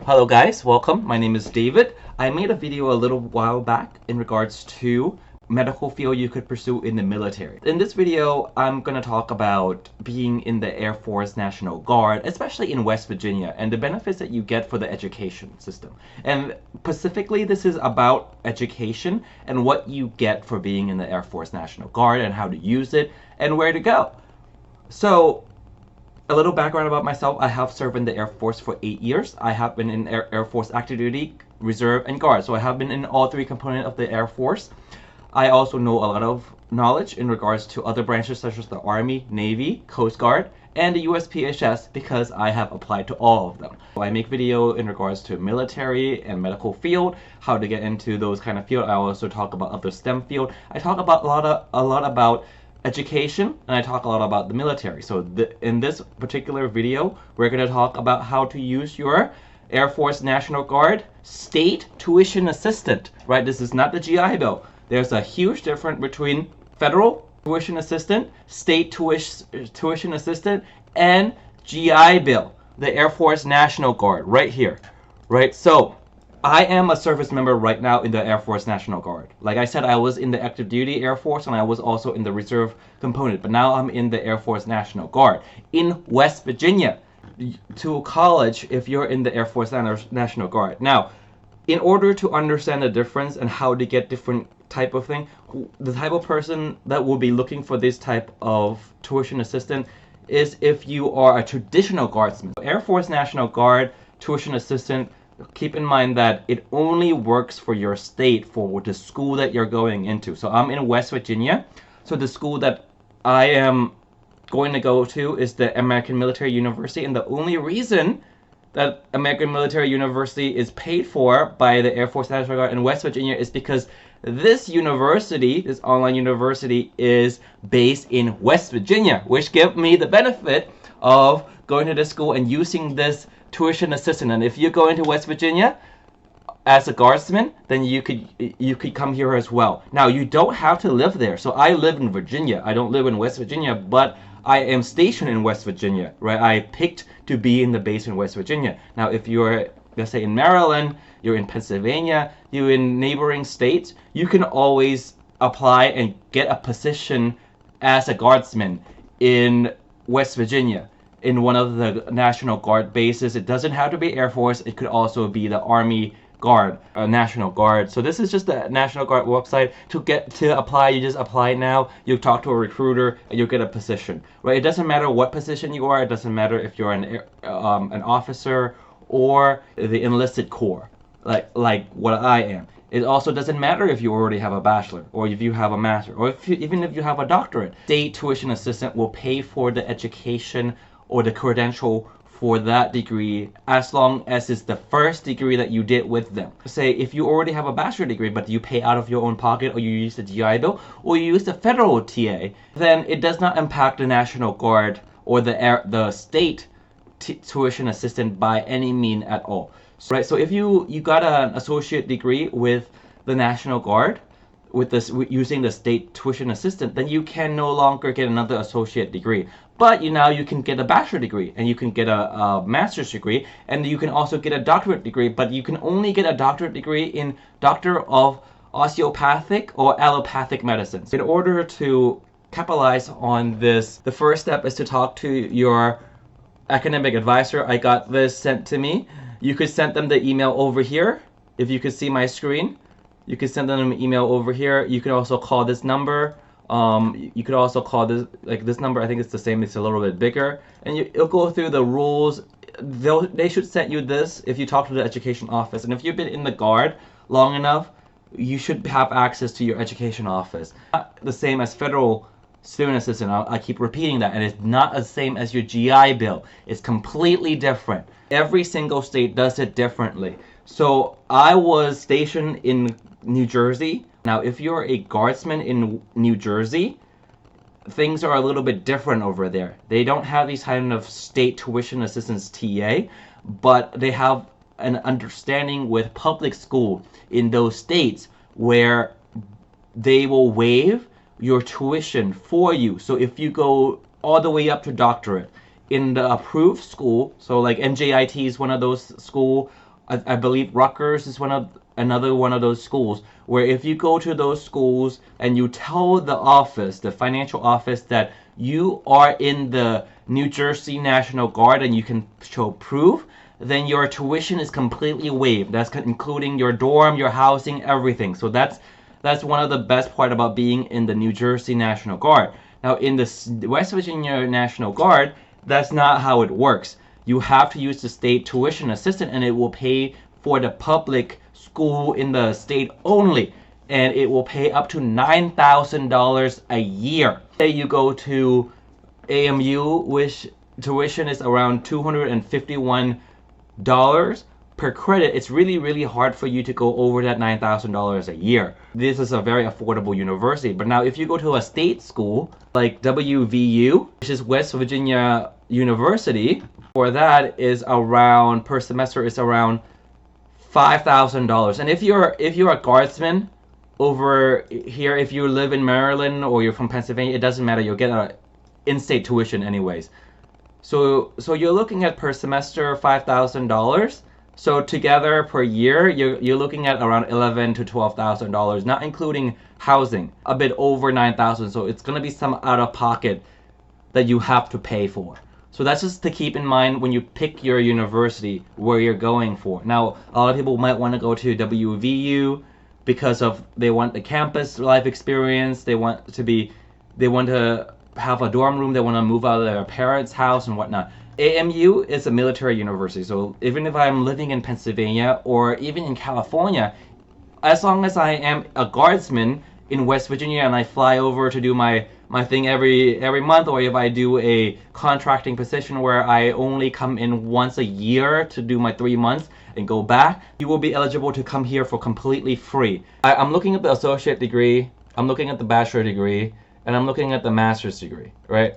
Hello guys, welcome. My name is David. I made a video a little while back in regards to medical field you could pursue in the military. In this video, I'm going to talk about being in the Air Force National Guard, especially in West Virginia, and the benefits that you get for the education system. And specifically, this is about education and what you get for being in the Air Force National Guard and how to use it and where to go. So, a little background about myself. I have served in the Air Force for 8 years. I have been in Air Force Active Duty, Reserve, and Guard. So I have been in all three components of the Air Force. I also know a lot of knowledge in regards to other branches such as the Army, Navy, Coast Guard, and the USPHS because I have applied to all of them. So I make video in regards to military and medical field, how to get into those kind of field. I also talk about other STEM field. I talk about a lot about education, and I talk a lot about the military. So in this particular video, we're going to talk about how to use your Air Force National Guard state tuition assistant, right? This is not the GI Bill. There's a huge difference between federal tuition assistant, state tuition assistant, and GI Bill, the Air Force National Guard, right here, right? So I am a service member right now in the Air Force National Guard. Like I said, I was in the active duty Air Force and I was also in the reserve component, but now I'm in the Air Force National Guard in West Virginia. To college if you're in the Air Force National Guard. Now, in order to understand the difference and how to get different type of thing, the type of person that will be looking for this type of tuition assistant is if you are a traditional guardsman. Air Force National Guard tuition assistant, keep in mind that it only works for your state, for the school that you're going into. So I'm in West Virginia, so the school that I am going to go to is the American Military University, and the only reason that American Military University is paid for by the Air Force National Guard in West Virginia is because this university, this online university, is based in West Virginia, which gives me the benefit of going to this school and using this tuition assistant. And if you go into West Virginia as a guardsman, then you could come here as well. Now, you don't have to live there. So I live in Virginia. I don't live in West Virginia, but I am stationed in West Virginia, right? I picked to be in the base in West Virginia. Now, if you're, let's say, in Maryland, you're in Pennsylvania, you're in neighboring states, you can always apply and get a position as a guardsman in West Virginia in one of the National Guard bases. It doesn't have to be Air Force. It could also be the Army Guard, National Guard. So this is just the National Guard website. To apply, you just apply now. You talk to a recruiter and you'll get a position, right? It doesn't matter what position you are. It doesn't matter if you're an officer or the enlisted corps, like what I am. It also doesn't matter if you already have a bachelor or if you have a master or even if you have a doctorate. State tuition assistant will pay for the education or the credential for that degree as long as it's the first degree that you did with them. Say if you already have a bachelor degree but you pay out of your own pocket, or you use the GI Bill, or you use the federal TA, then it does not impact the National Guard or the state tuition assistant by any mean at all. So, right, so if you got an associate degree with the National Guard, with this using the state tuition assistant, then you can no longer get another associate degree. But now you can get a bachelor degree, and you can get a master's degree, and you can also get a doctorate degree, but you can only get a doctorate degree in Doctor of Osteopathic or Allopathic Medicine. In order to capitalize on this, the first step is to talk to your academic advisor. I got this sent to me. You could send them the email over here. If you could see my screen, you can send them an email over here. You can also call this number. You could also call this number. I think it's the same. It's a little bit bigger, and it'll go through the rules. They should send you this if you talk to the education office. And if you've been in the Guard long enough, you should have access to your education office. Not the same as federal student assistant. I keep repeating that, and it's not the same as your GI Bill. It's completely different. Every single state does it differently. So I was stationed in New Jersey. Now, if you're a guardsman in New Jersey, things are a little bit different over there. They don't have these kind of state tuition assistance TA, but they have an understanding with public school in those states where they will waive your tuition for you. So if you go all the way up to doctorate in the approved school, so like NJIT is one of those school, I believe Rutgers is another one of those schools where if you go to those schools and you tell the office, the financial office, that you are in the New Jersey National Guard and you can show proof, then your tuition is completely waived. That's including your dorm, your housing, everything. So that's one of the best part about being in the New Jersey National Guard. Now in the West Virginia National Guard, that's not how it works. You have to use the state tuition assistance, and it will pay for the public school in the state only, and it will pay up to $9,000 a year. Say you go to AMU, which tuition is around $251 per credit. It's really hard for you to go over that $9,000 a year. This is a very affordable university. But now if you go to a state school like WVU, which is West Virginia University, for that is around, per semester is around $5,000. And if you're a guardsman over here, if you live in Maryland or you're from Pennsylvania, it doesn't matter. You'll get an in-state tuition anyways. So you're looking at per semester $5,000. So together per year, you're looking at around $11,000 to $12,000, not including housing, a bit over $9,000. So it's gonna be some out of pocket that you have to pay for. So that's just to keep in mind when you pick your university where you're going for. Now, a lot of people might want to go to WVU because they want the campus life experience. They want to have a dorm room. They want to move out of their parents' house and whatnot. AMU is a military university, so even if I'm living in Pennsylvania or even in California, as long as I am a guardsman in West Virginia and I fly over to do my thing every month, or if I do a contracting position where I only come in once a year to do my 3 months and go back, you will be eligible to come here for completely free. I'm looking at the associate degree, I'm looking at the bachelor degree, and I'm looking at the master's degree, right?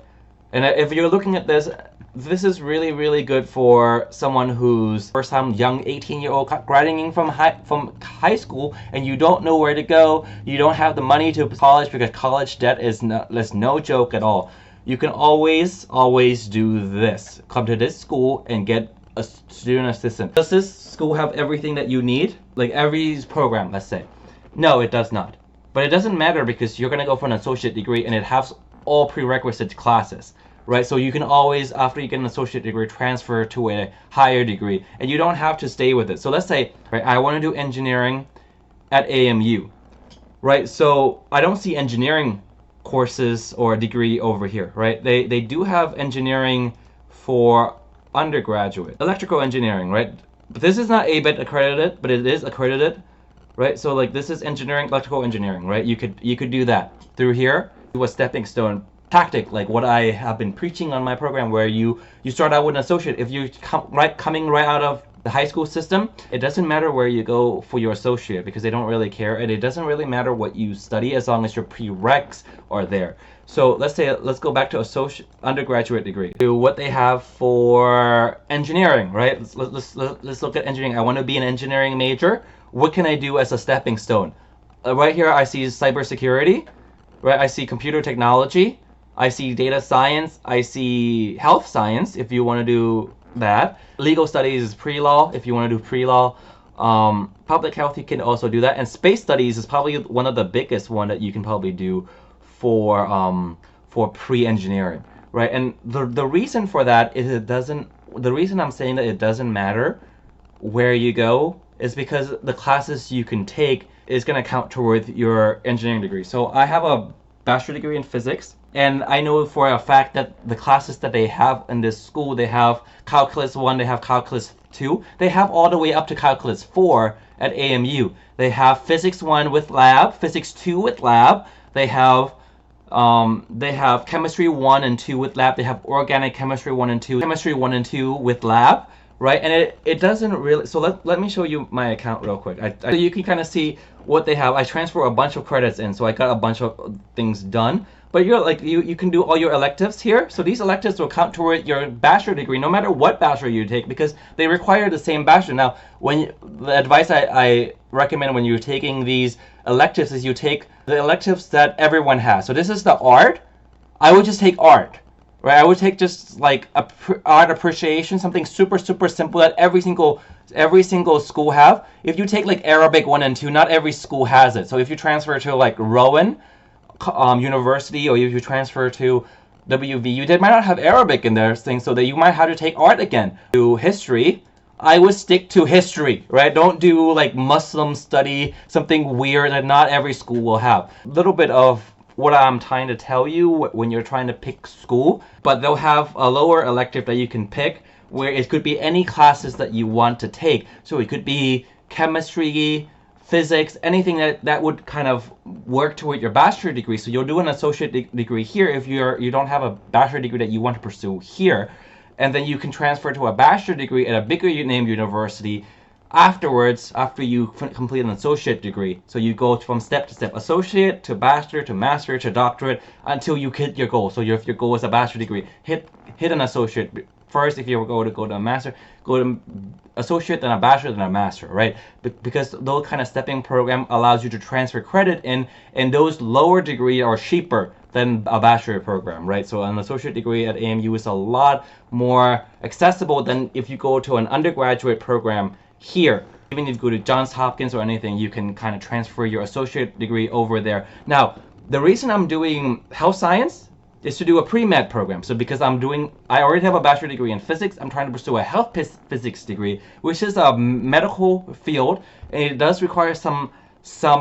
And if you're looking at this, this is really good for someone who's first time young 18-year-old graduating from high school and you don't know where to go. You don't have the money to college because college debt is no joke at all. You can always do this. Come to this school and get a student assistant. Does this school have everything that you need? Like every program, let's say. No, it does not. But it doesn't matter because you're gonna go for an associate degree and it has all prerequisite classes. Right, so you can always, after you get an associate degree, transfer to a higher degree, and you don't have to stay with it. So let's say, right, I want to do engineering at AMU, right? So I don't see engineering courses or degree over here, right? They do have engineering for undergraduate, electrical engineering, right? But this is not ABET accredited, but it is accredited, right? So like this is engineering, electrical engineering, right? You could do that through here, do a stepping stone tactic, like what I have been preaching on my program, where you start out with an associate. If you're coming right out of the high school system, it doesn't matter where you go for your associate because they don't really care, and it doesn't really matter what you study as long as your prereqs are there. So let's go back to undergraduate degree, to what they have for engineering, right? Let's look at engineering. I want to be an engineering major. What can I do as a stepping stone? Right here I see cybersecurity, right? I see computer technology, I see data science, I see health science if you want to do that. Legal studies is pre-law if you want to do pre-law. Public health, you can also do that. And space studies is probably one of the biggest one that you can probably do for pre-engineering, right? And the reason for that is the reason I'm saying that it doesn't matter where you go is because the classes you can take is going to count toward your engineering degree. So I have a bachelor degree in physics, and I know for a fact that the classes that they have in this school, they have calculus 1, they have calculus 2, they have all the way up to calculus 4 at AMU. They have physics 1 with lab, physics 2 with lab, they have chemistry 1 and 2 with lab, they have organic chemistry 1 and 2, chemistry 1 and 2 with lab, right? And it doesn't really, so let me show you my account real quick. So you can kind of see what they have. I transfer a bunch of credits in, so I got a bunch of things done. But you can do all your electives here. So these electives will count toward your bachelor degree, no matter what bachelor you take, because they require the same bachelor. Now, the advice I recommend when you're taking these electives is you take the electives that everyone has. So this is the art. I would just take art, right? I would take just like art appreciation, something super simple that every single school have. If you take like Arabic 1 and 2, not every school has it. So if you transfer to like Rowan University, or if you transfer to WVU, they might not have Arabic in their thing, so that you might have to take art again. Do history, I would stick to history, right? Don't do like Muslim study, something weird that not every school will have. A little bit of what I'm trying to tell you when you're trying to pick school, but they'll have a lower elective that you can pick, where it could be any classes that you want to take. So it could be chemistry, physics, anything that would kind of work toward your bachelor degree. So you'll do an associate degree here if you don't have a bachelor degree that you want to pursue here, and then you can transfer to a bachelor degree at a bigger named university afterwards, after you complete an associate degree. So you go from step to step, associate to bachelor to master to doctorate, until you hit your goal. So if your goal is a bachelor degree, hit an associate first. If you go to a master, go to associate, then a bachelor, then a master, right? Because those kind of stepping program allows you to transfer credit in, and those lower degree are cheaper than a bachelor program, right? So an associate degree at AMU is a lot more accessible than if you go to an undergraduate program here. Even if you go to Johns Hopkins or anything, you can kind of transfer your associate degree over there. Now, the reason I'm doing health science is to do a pre-med program. So because I already have a bachelor degree in physics, I'm trying to pursue a health physics degree, which is a medical field, and it does require some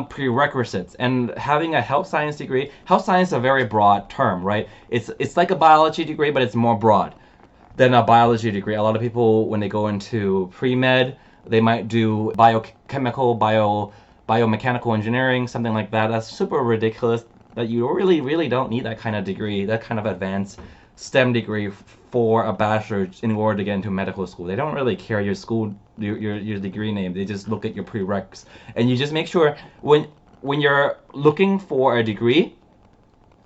prerequisites. And having a health science degree, health science is a very broad term, right? It's like a biology degree, but it's more broad than a biology degree. A lot of people, when they go into pre-med, they might do biochemical, biomechanical engineering, something like that. That's super ridiculous. That you really don't need that kind of degree, that kind of advanced STEM degree for a bachelor in order to get into medical school. They don't really care your degree name. They just look at your prereqs. And you just make sure when you're looking for a degree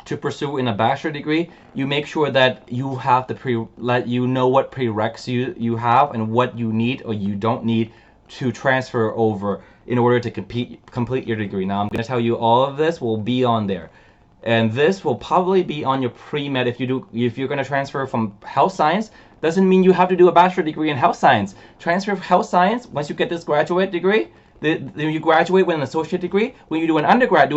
to pursue in a bachelor degree, you make sure that you have let you know what prereqs you have and what you need or you don't need to transfer over in order to complete your degree. Now I'm going to tell you all of this will be on there, and this will probably be on your pre-med. If you're going to transfer from health science, doesn't mean you have to do a bachelor degree in health science. Transfer of health science, once you get this graduate degree, then you graduate with an associate degree. When you do an undergrad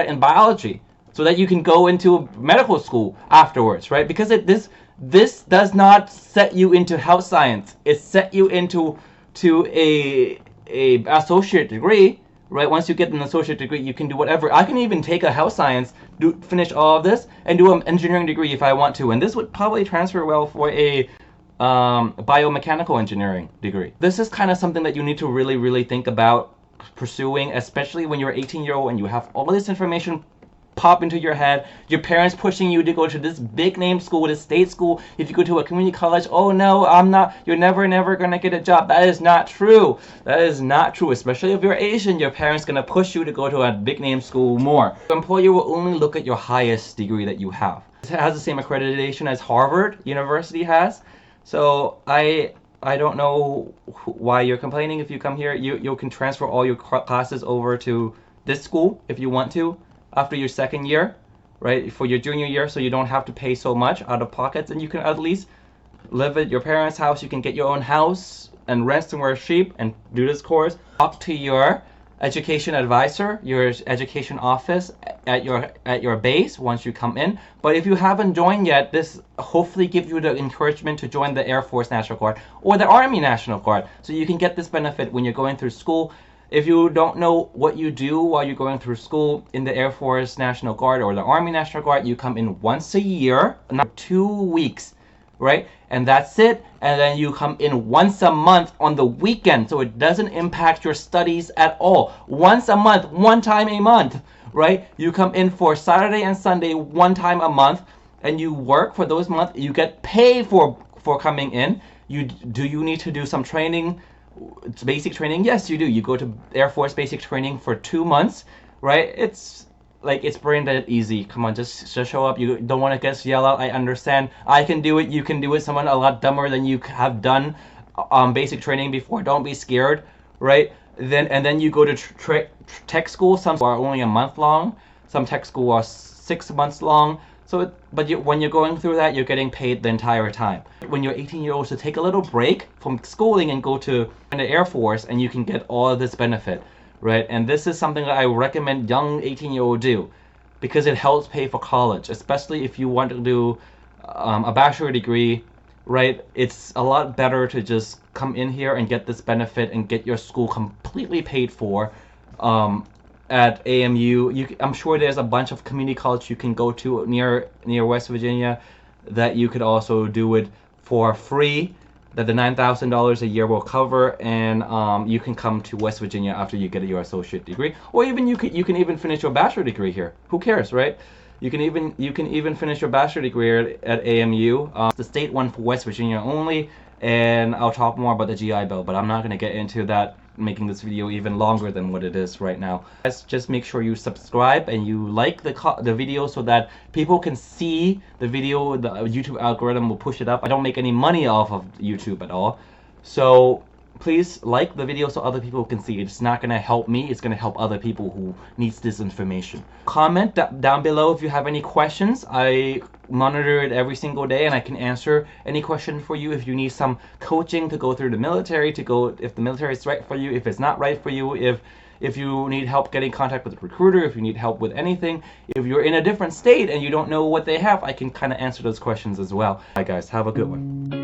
in biology, so that you can go into medical school afterwards, right? Because this does not set you into health science. It set you into a associate degree, right? Once you get an associate degree, you can do whatever. I can even take a health science, finish all of this, and do an engineering degree if I want to. And this would probably transfer well for a biomechanical engineering degree. This is kind of something that you need to really think about pursuing, especially when you're 18-year-old and you have all this information pop into your head, your parents pushing you to go to this big name school, this state school. If you go to a community college, oh no, you're never gonna get a job. That is not true. That is not true. Especially if you're Asian, your parents gonna push you to go to a big name school more. Your employer will only look at your highest degree that you have. It has the same accreditation as Harvard University has. So I don't know why you're complaining. If you come here, you can transfer all your classes over to this school if you want to after your second year, right, for your junior year, so you don't have to pay so much out of pockets, and you can at least live at your parents' house. You can get your own house and rent somewhere cheap and do this course. Talk to your education advisor, your education office at your base once you come in. But if you haven't joined yet, this hopefully gives you the encouragement to join the Air Force National Guard or the Army National Guard, so you can get this benefit when you're going through school. If you don't know what you do while you're going through school in the Air Force National Guard or the Army National Guard, you come in once a year, not 2 weeks, right? And that's it. And then you come in once a month on the weekend, so it doesn't impact your studies at all. Once a month, one time a month, right? You come in for Saturday and Sunday one time a month, and you work for those months. You get paid for coming in. Do you need to do some training? It's basic training? Yes, you do. You go to Air Force basic training for 2 months, right? It's brain dead easy. Come on, just show up. You don't want to get yelled out. I understand. I can do it. You can do it. Someone a lot dumber than you have done basic training before. Don't be scared, right? Then you go to tech school. Some are only a month long. Some tech school are 6 months long. So, when you're going through that, you're getting paid the entire time. When you're 18 years old, so take a little break from schooling and go to the Air Force, and you can get all of this benefit, right? And this is something that I recommend young 18-year-olds do, because it helps pay for college, especially if you want to do a bachelor degree, right? It's a lot better to just come in here and get this benefit and get your school completely paid for. At AMU, I'm sure there's a bunch of community college you can go to near West Virginia that you could also do it for free, that the $9,000 a year will cover, and you can come to West Virginia after you get your associate degree, or even you can even finish your bachelor degree here. Who cares, right? You can even finish your bachelor degree at AMU. The state one for West Virginia only, and I'll talk more about the GI Bill, but I'm not going to get into that, making this video even longer than what it is right now. Guys, just make sure you subscribe and you like the video so that people can see the video. The YouTube algorithm will push it up. I don't make any money off of YouTube at all, so please like the video so other people can see it. It's not going to help me, it's going to help other people who needs this information. Comment down below if you have any questions. I monitor it every single day, and I can answer any question for you. If you need some coaching to go through the military, if the military is right for you, if it's not right for you, if you need help getting contact with a recruiter, if you need help with anything, if you're in a different state and you don't know what they have, I can kind of answer those questions as well. Bye guys, have a good one.